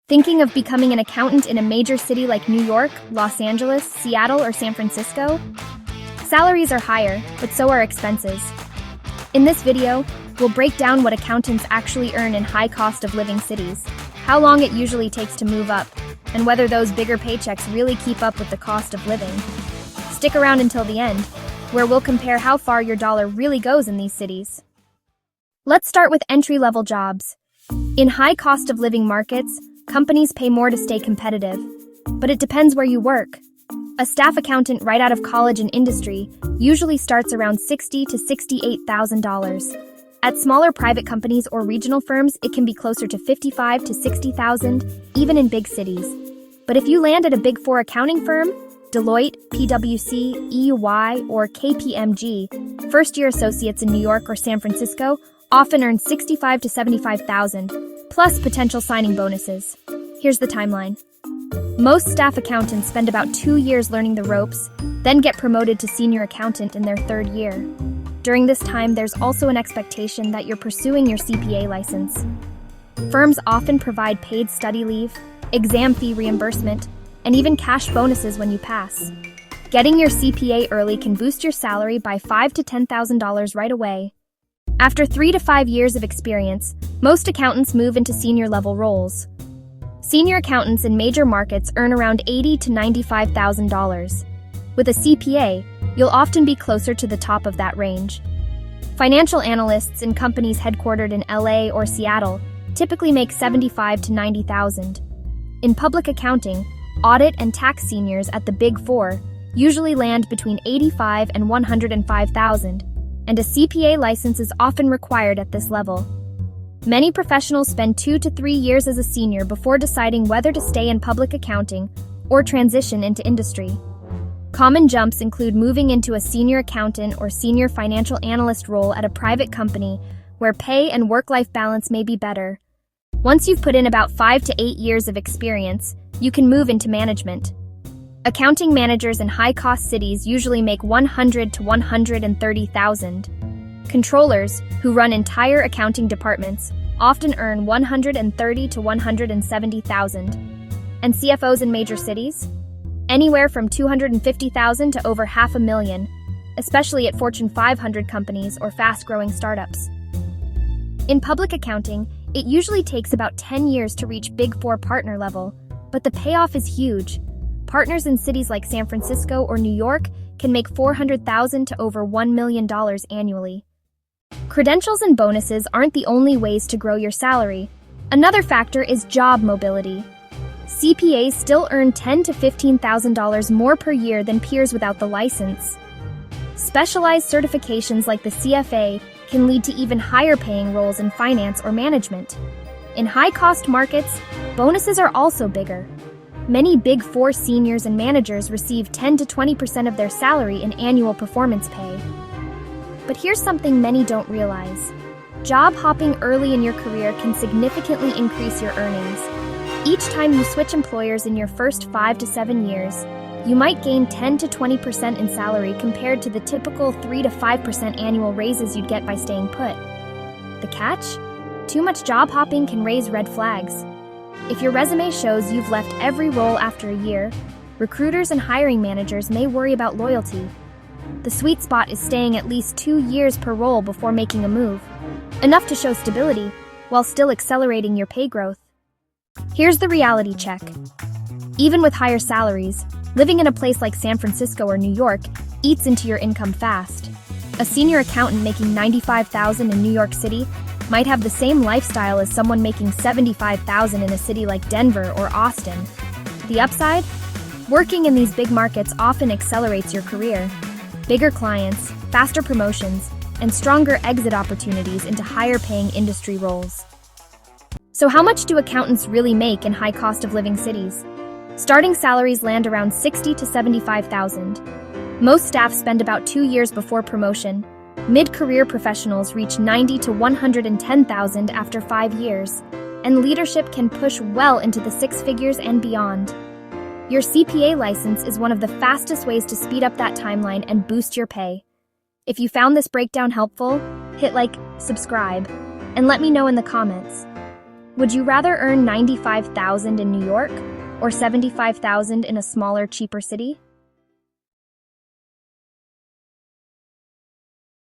Thinking of becoming an accountant in a major city like New York, Los Angeles, Seattle, or San Francisco? Salaries are higher, but so are expenses. In this video, we'll break down what accountants actually earn in high cost of living cities, how long it usually takes to move up, and whether those bigger paychecks really keep up with the cost of living. Stick around until the end, where we'll compare how far your dollar really goes in these cities. Let's start with entry-level jobs. In high cost of living markets, companies pay more to stay competitive, but it depends where you work. A staff accountant right out of college and industry usually starts around $60,000 to $68,000. At smaller private companies or regional firms, it can be closer to $55,000 to $60,000, even in big cities. But if you land at a Big Four accounting firm, Deloitte, PwC, EY, or KPMG, first-year associates in New York or San Francisco often earn $65,000 to $75,000, plus potential signing bonuses. Here's the timeline. Most staff accountants spend about 2 years learning the ropes, then get promoted to senior accountant in their third year. During this time, there's also an expectation that you're pursuing your CPA license. Firms often provide paid study leave, exam fee reimbursement, and even cash bonuses when you pass. Getting your CPA early can boost your salary by $5,000 to $10,000 right away. After 3 to 5 years of experience, most accountants move into senior-level roles. Senior accountants in major markets earn around $80,000 to $95,000. With a CPA, you'll often be closer to the top of that range. Financial analysts in companies headquartered in LA or Seattle typically make $75,000 to $90,000. In public accounting, audit and tax seniors at the Big Four usually land between $85,000 and $105,000, and a CPA license is often required at this level. Many professionals spend 2 to 3 years as a senior before deciding whether to stay in public accounting or transition into industry. Common jumps include moving into a senior accountant or senior financial analyst role at a private company where pay and work-life balance may be better. Once you've put in about 5 to 8 years of experience, you can move into management. Accounting managers in high-cost cities usually make $100,000 to $130,000. Controllers, who run entire accounting departments, often earn $130,000 to $170,000. And CFOs in major cities? Anywhere from $250,000 to over $500,000, especially at Fortune 500 companies or fast-growing startups. In public accounting, it usually takes about 10 years to reach Big Four partner level, but the payoff is huge. Partners in cities like San Francisco or New York can make $400,000 to over $1 million annually. Credentials and bonuses aren't the only ways to grow your salary. Another factor is job mobility. CPAs still earn $10,000 to $15,000 more per year than peers without the license. Specialized certifications like the CFA can lead to even higher paying roles in finance or management. In high-cost markets, bonuses are also bigger. Many Big Four seniors and managers receive 10 to 20% of their salary in annual performance pay. But here's something many don't realize. Job hopping early in your career can significantly increase your earnings. Each time you switch employers in your first 5 to 7 years, you might gain 10 to 20% in salary compared to the typical 3 to 5% annual raises you'd get by staying put. The catch? Too much job hopping can raise red flags. If your resume shows you've left every role after a year, recruiters and hiring managers may worry about loyalty. The sweet spot is staying at least 2 years per role before making a move, enough to show stability while still accelerating your pay growth. Here's the reality check. Even with higher salaries, living in a place like San Francisco or New York eats into your income fast. A senior accountant making $95,000 in New York City might have the same lifestyle as someone making $75,000 in a city like Denver or Austin. The upside? Working in these big markets often accelerates your career. Bigger clients, faster promotions, and stronger exit opportunities into higher-paying industry roles. So how much do accountants really make in high cost of living cities? Starting salaries land around $60,000 to $75,000. Most staff spend about 2 years before promotion. Mid-career professionals reach $90,000 to $110,000 after 5 years, and leadership can push well into the 6 figures and beyond. Your CPA license is one of the fastest ways to speed up that timeline and boost your pay. If you found this breakdown helpful, hit like, subscribe, and let me know in the comments. Would you rather earn $95,000 in New York or $75,000 in a smaller, cheaper city?